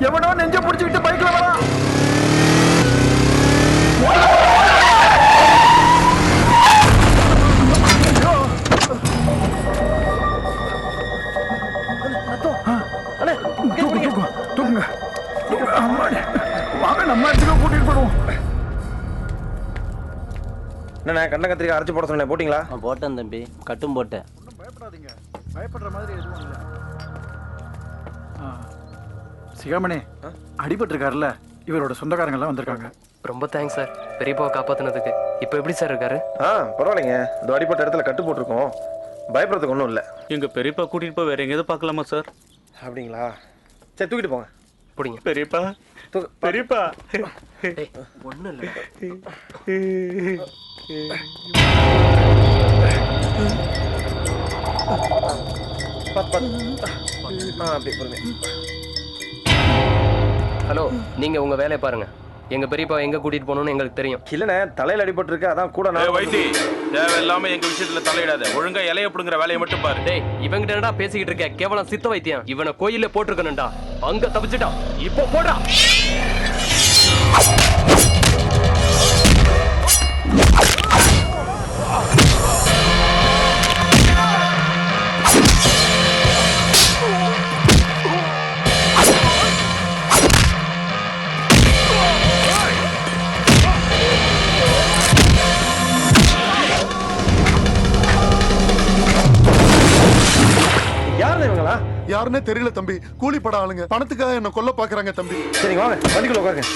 எவனோ நெஞ்ச பிடிச்சிக்கிட்டு பைக்ல வரான். தூக்குங்க. வாங்க நம்ம இடத்துக்கு கூட்டிட்டு போடுவோம். என்ன கண்ண கத்திரிக்காய் அரைச்சு போட சொன்னேன், போட்டிங்களா? போட்டேன் தம்பி, கட்டும் போட்டேன். ஒன்றும் பயப்படாதீங்க, பயப்படுற மாதிரி எதுவும் இல்லை. சிகாமணி அடிபட்டிருக்காருல்ல, இவரோட சொந்தக்காரங்க எல்லாம் வந்திருக்காங்க. ரொம்ப தேங்க்ஸ் சார், பெரியப்பாவை காப்பாத்தினதுக்கு. இப்போ எப்படி சார் இருக்காரு? பரவாயில்லைங்க, இந்த அடிப்பட்ட இடத்துல கட்டு போட்டிருக்கோம், பயப்படுறதுக்கு ஒன்றும் இல்லை. எங்க பெரியப்பா கூட்டிட்டு போய் வேற எங்கேயாவது பார்க்கலாமா சார்? அப்படிங்களா? சரி தூக்கிட்டு போங்க. பிடிங்க பெரியப்பா, பெரியப்பா. ஒன்றும் இல்லை. அப்படி பொறுமை. ஹலோ, நீங்க உங்க வேலையை பாருங்க. எங்க பெரியப்பா எங்க கூட்டிட்டு போகணும்னு எங்களுக்கு தெரியும். இல்லைண்ணே, தலையில் அடிபட்டு இருக்கு, அதான் கூட நான். வைத்தி, தேவையில்லாம எங்க விஷயத்துல தலையிடாத. ஒழுங்கா இலைய புடுங்குற வேலையை மட்டும் பாரு. டேய், இவங்கிட்ட என்னடா பேசிக்கிட்டு இருக்க? கேவலம் சித்த வைத்தியம். இவனை கோயில்ல போட்டிருக்கணும்டா. அங்க தப்பிச்சுட்டான், இப்போ போடா. யாருன்னே தெரியல தம்பி. கூலி பட ஆளுங்க, பணத்துக்காக என்ன கொல்ல பாக்குறாங்க தம்பி. சரிங்க வாங்க, வண்டிக்குள்ள உட்காருங்க.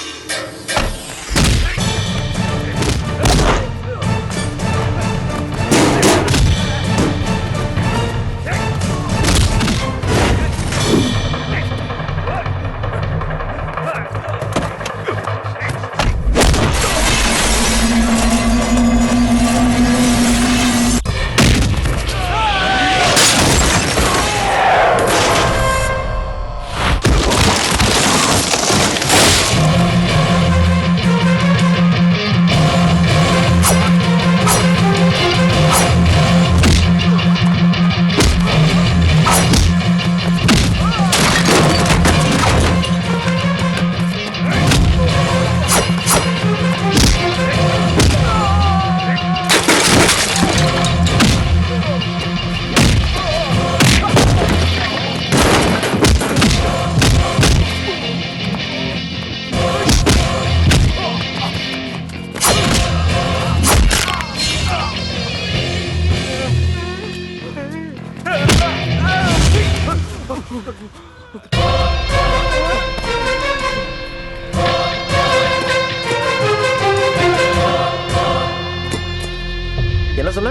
என்ன சொன்ன?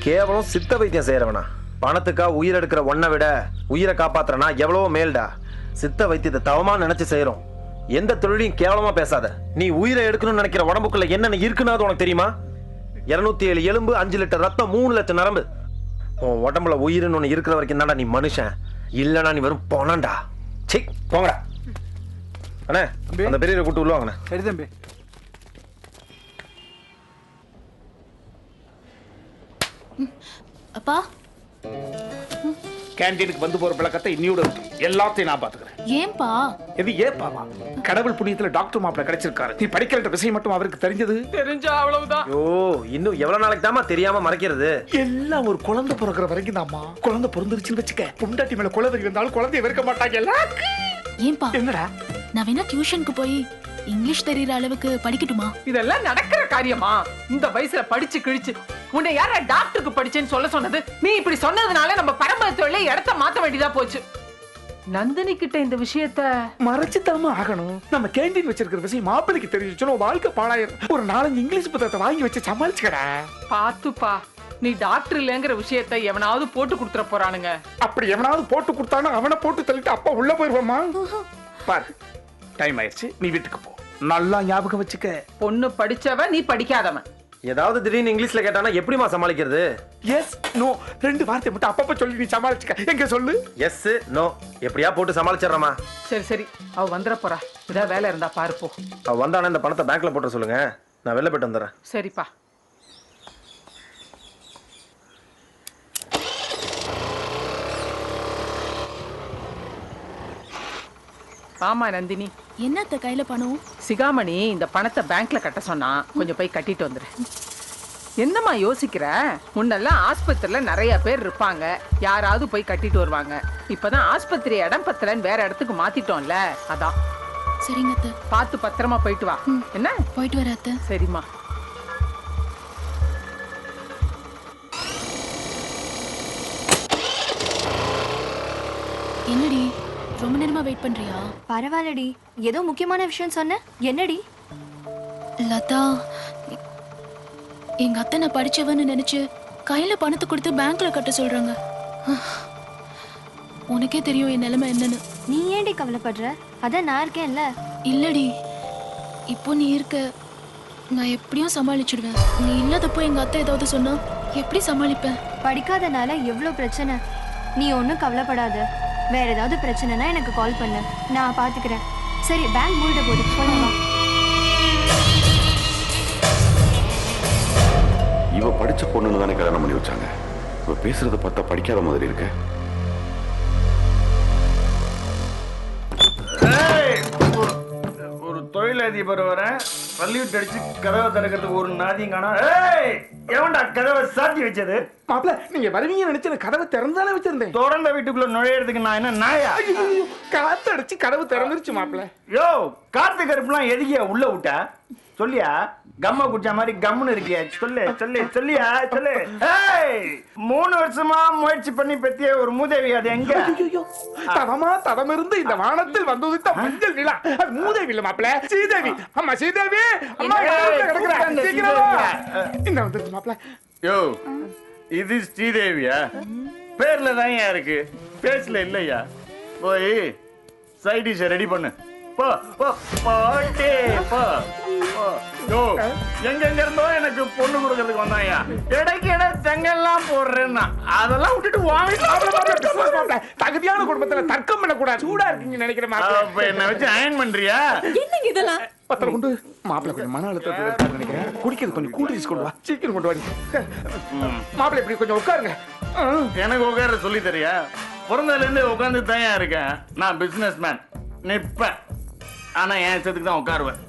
கேவலம் சித்த வைத்தியம் செய்யறவனா? பணத்துக்கா உயிர் எடுக்கிற ஒன்னை விட உயிரை காப்பாத்துறனா எவ்வளவோ மேல்டா. சித்த வைத்தியத்தை தவமா நினைச்சு செய்யறோம். எந்த தொழிலையும் கேவலமா பேசாத. நீ உயிரை எடுக்கணும்னு நினைக்கிற உடம்புக்குள்ள என்னென்ன இருக்குன்னு அது உனக்கு தெரியுமா? 207 எலும்பு, 5 லிட்டர் ரத்தம், 3 லட்சம் நரம்பு. உன் உடம்புல உயிர்னு ஒண்ணு இருக்கிற வரைக்கும் தான்டா நீ மனுஷன். இல்லனா நீ வெறும் போனண்டா. சீ, போங்கடா. அண்ணே, அந்த பெரியவரை கூட்டு உள்ள வாங்கண்ணே. சரி தம்பி. அப்பா, கேண்டீனுக்கு வந்து போற பழக்கத்தை இன்னியோட இருக்கு. எல்லாத்தையும் நான் பாத்துக்கிறேன். ஏன்பா? எது ஏப்பாவா? கடவுள் புண்ணியத்துல டாக்டர் மாப்பிள்ள கிடைச்சிருக்காரு. நீ படிக்கிற விஷயம் மட்டும் அவருக்கு தெரிஞ்சது. தெரிஞ்சா அவ்வளவுதான். ஐயோ, இன்னும் எவ்வளவு நாளைக்கு தாமா தெரியாம மறைக்கிறது? எல்லாம் ஒரு குழந்தை பிறக்கிற வரைக்கும் தாம்மா. குழந்தை பிறந்துருச்சுன்னு வச்சுக்க, பொண்டாட்டி மேல குழந்தை இருந்தாலும் குழந்தைய வெறுக்க மாட்டாங்க. ஏன்பா? என்னடா? நான் வேணா டியூஷனுக்கு போய் இங்கிலீஷ் தெரியற அளவுக்கு படிக்கட்டுமா? இதெல்லாம் நடக்கிற காரியமா? இந்த வயசுல படிச்சு கிழிச்சு உன்னை யார டாக்டருக்கு படிச்சேன்னு சொல்ல சொன்னது? நீ இப்படி சொன்னதுனால நம்ம பரம்பரை தொழிலை இடத்த மாத்த வேண்டியதா போச்சு. நந்தினி கிட்ட இந்த விஷயத்த மறைச்சுதாமா ஆகணும். நம்ம கேண்டீன் வச்சிருக்கிற விஷயம் மாப்பிளைக்கு தெரிஞ்சுச்சுன்னா வாழ்க்கை பாழாயிரும். ஒரு 4 இங்கிலீஷ் புத்தகத்தை வாங்கி வச்சு சமாளிச்சுக்கடா. பாத்துப்பா, நீ டாக்டர் இல்லங்கிற விஷயத்த எவனாவது போட்டு கொடுத்துற போறானுங்க. அப்படி எவனாவது போட்டு கொடுத்தானோ அவனை போட்டு தள்ளிட்டு அப்பா உள்ள போயிருவோமா? பாரு, டைம் ஆயிடுச்சு, நீ வீட்டுக்கு போ. நல்லா ஞாபகம் வச்சுக்க, பொண்ணு படிச்சவ, நீ படிக்காதவன். ஏதாவது திடீர்னு இங்கிலீஷ்ல கேட்டானா எப்படிமா சமாளிக்கிறது? எஸ் நோ 2 வார்த்தை மட்டும் அப்பப்ப சொல்லி நீ சமாளிச்சுக்க. எங்க சொல்லு? எஸ் நோ எப்படியா போட்டு சமாளிச்சிடறமா. சரி சரி, அவ வந்துட போறா. ஏதாவது வேலை இருந்தா பாரு போ. அவ வந்தானே இந்த பணத்தை பேங்க்ல போட்டு சொல்லுங்க, நான் வெளில போயிட்டு வந்துடுறேன். சரிப்பா. ஆமா நந்தினி. என்னத்த கையில பணம்? சிகாமணி இந்த பணத்தை பேங்க்ல கட்ட சொன்னா, கொஞ்சம் போய் கட்டிட்டு வந்துரு. என்னம்மா யோசிக்கிற? முன்னெல்லாம் ஆஸ்பத்திரியில நிறைய பேர் இருப்பாங்க, யாராவது போய் கட்டிட்டு வருவாங்க. இப்பதான் ஆஸ்பத்திரி இடம் பத்தலன்னு வேற இடத்துக்கு மாத்திட்டோம்ல, அதான். சரிங்க அத்தை. பார்த்து பத்திரமா போயிட்டு வா. என்ன? போயிட்டு வர அத்தை. சரிம்மா. என்னடி ரொம்ப நேரமா வெயிட் பண்றியா? பரவாயில்லடி, ஏதோ முக்கியமான விஷயம் சொன்ன. என்னடி? லதா, எங்க அத்தை நான் படிச்சவன்னு நினைச்சு கையில பணத்தை கொடுத்து பேங்க்ல கட்ட சொல்றாங்க. உனக்கே தெரியும் என் நிலைமை என்னன்னு. நீ ஏன்டி கவலைப்படுற? அதான் நான் இருக்கேன்ல. இல்லடி, இப்போ நீ இருக்க, நான் எப்படியும் சமாளிச்சிடுவேன். நீ இல்லாதப்போ எங்க அத்தை ஏதாவது சொன்னா எப்படி சமாளிப்பேன்? படிக்காதனால எவ்வளோ பிரச்சனை. நீ ஒன்றும் கவலைப்படாத. வேற ஏதாவது பிரச்சனைனா எனக்கு கால் பண்ணு, நான் பாத்துக்கிறேன். சரி, பேங்க் மூடிட போகுது, போலாம். இவ படிச்ச பொண்ணுன்னு தானே கல்யாணம் பண்ணி வச்சாங்க. இவ பேசுறத பார்த்தா படிக்காத மாதிரி இருக்க. ஒரு தொழிலதிபர் வர பள்ளிவிட்டு அடிச்சு கதவை திறக்கிறதுக்கு ஒரு நாதியும் காணோம். எவன்டா கதவை சாத்தி வச்சது? மாப்பிள்ள, நீங்க வருவீங்க நினைச்சு கதவை திறந்தானே வச்சிருந்தேன். திறந்த வீட்டுக்குள்ள நுழையிறதுக்கு நான் என்ன நாயா? காத்து அடிச்சு கதவு திறந்துருச்சு மாப்பிள்ள. யோ, காத்து கருப்புலாம் எதுக்கியா உள்ள விட்ட? சொல்லியா? கம்மா குடிச்ச மாதிரி கம்முன்னு இருக்கியா? சொல்லு சொல்லு சொல்லியா சொல்லு. 3 வருஷமா முயற்சி பண்ணி பெத்திய ஒரு மூதேவி, அது எங்க? தவமா தவம் இருந்து இந்த வானத்தில் வந்தது மஞ்சள் நிலா. அது மூதேவி இல்ல மாப்பிள்ள, ஸ்ரீதேவி. அம்மா ஸ்ரீதேவி, அம்மா இந்த வந்துருச்சு மாப்பிள்ள. யோ, இது ஸ்ரீதேவியா? பேர்ல தான் இருக்கு, பேஸ்ல இல்லையா? போய் சைட் டிஷ் ரெடி பண்ணு. போ போ போட்டே போ. யோ, எங்க இருந்தோ எனக்கு பொண்ணு கொடுக்கறதுக்கு வந்தாயா? இடைக்கிட செங்கல்லாம் போடுறேன்னா அதெல்லாம் விட்டுட்டு வாங்க. தகுதியான குடும்பத்துல தர்க்கம் பண்ண கூடாது. சூடா இருக்கீங்க நினைக்கிறேன். என்ன வச்சு அயன் பண்றியா? என்னங்க இதெல்லாம்? பத்திரம் கொண்டு. மாப்பிள்ள கொஞ்சம் மன அழுத்தத்தை நினைக்கிறேன். குடிக்கிறது கொஞ்சம் கூல் ட்ரிங்க்ஸ் கொண்டு வா, சீக்கிரம் கொண்டு வாங்க. மாப்பிள்ள இப்படி கொஞ்சம் உட்காருங்க. எனக்கு உட்கார சொல்லி தரியா? பிறந்ததுல இருந்து உட்காந்து தயா இருக்கேன். நான் பிசினஸ் மேன், நிப்பேன். ஆனா என் இஷ்டத்துக்கு தான் உட்காருவேன்.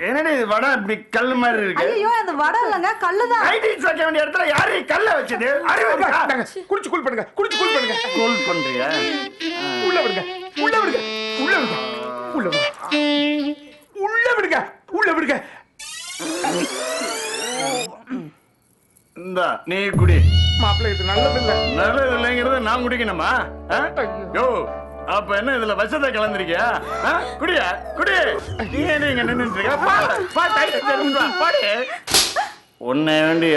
என்னடி இது வடை இப்படி கல் மாதிரி இருக்கு? ஐயோ, அந்த வடை இல்லங்க, கல்லுதான். ரைட்டிங்ஸ் வைக்க வேண்டிய இடத்துல யாரு கல்ல வச்சது? குடிச்சு கூல் பண்ணுங்க, குடிச்சு கூல் பண்ணுங்க. கூல் பண்றியா? உள்ள விடுங்க, உள்ள விடுங்க, உள்ள விடுங்க, உள்ள விடுங்க, உள்ள விடுங்க, உள்ள விடுங்க. இந்தா நீ குடி. மாப்பிள்ளை, இது நல்லது இல்ல. நல்லது இல்லைங்கிறத நான் குடிக்கணுமா? யோ, அப்ப என்ன இதுல விஷத்தை கலந்துருக்கியா? குடியா குடி. நீ என்ன இங்க நின்னுட்டு இருக்க? பாடி உன்னை வேண்டி